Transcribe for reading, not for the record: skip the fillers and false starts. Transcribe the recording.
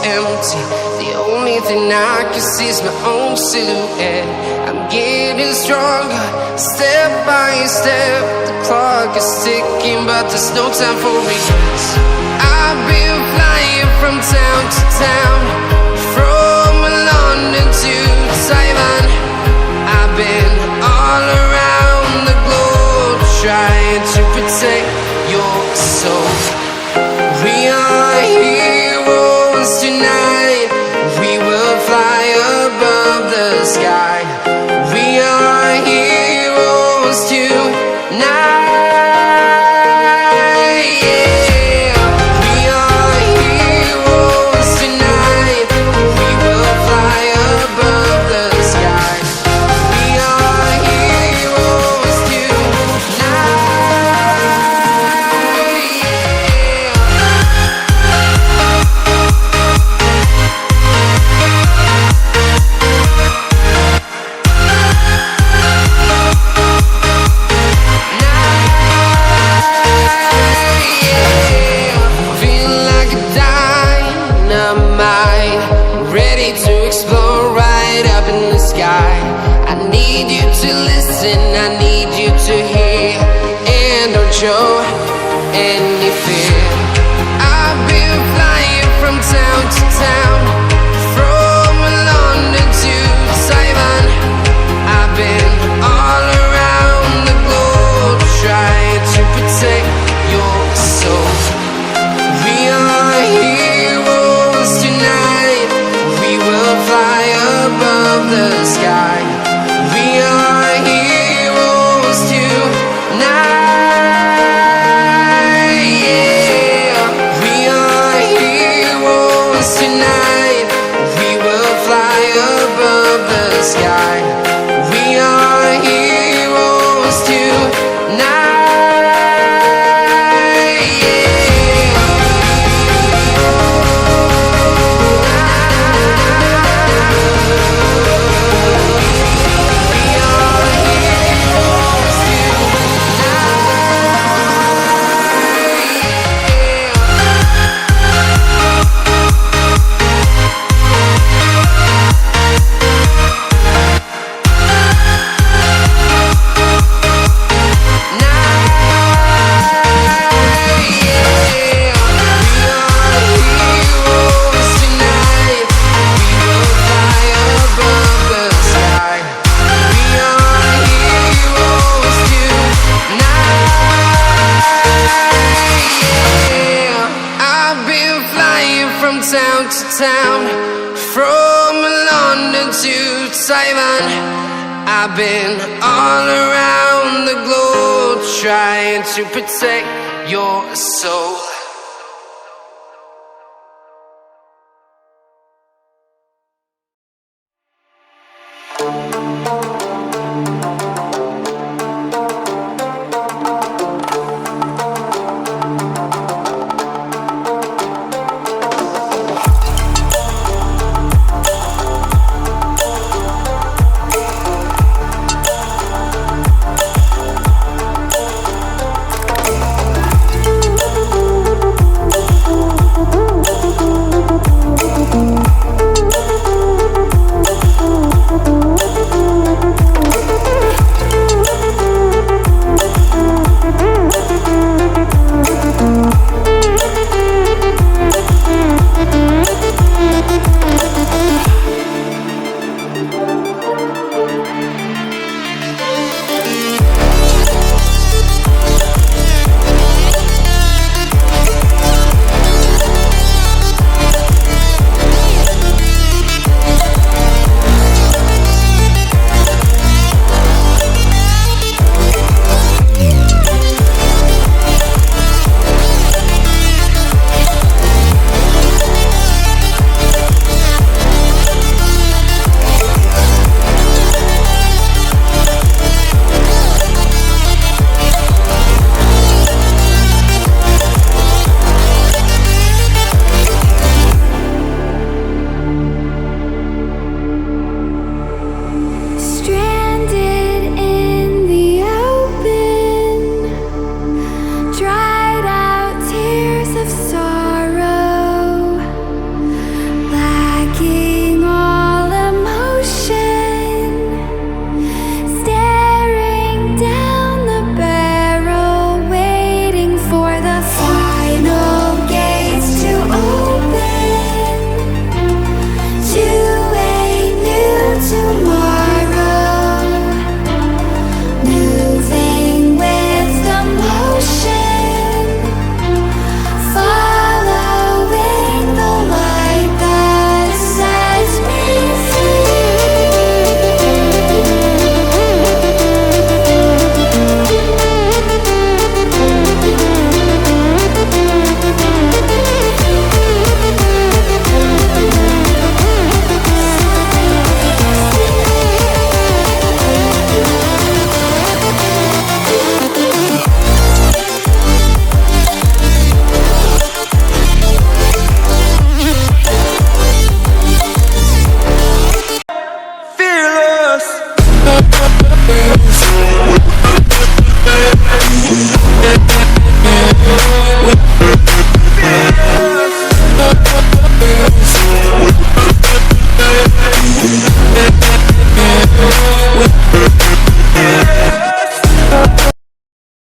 empty. The only thing I can see is my own silhouette. I'm getting stronger, step by step. The clock is ticking, but there's no time for regrets. I've been flying from town to town, from London to Taiwan. I've been all around the globe, trying to protect your soul. We are heroes tonight. We will fly above the sky. We are heroes tonight. Show any fear. I've been flying from town to town, from London to Taiwan. I've been all around the globe, trying to protect your soul. We are heroes tonight. We will fly above the sky. We are heroes tonight. Tonight, we will fly above the sky. We are heroes tonight. Town to town, from London to Taiwan. I've been all around the globe, trying to protect your soul.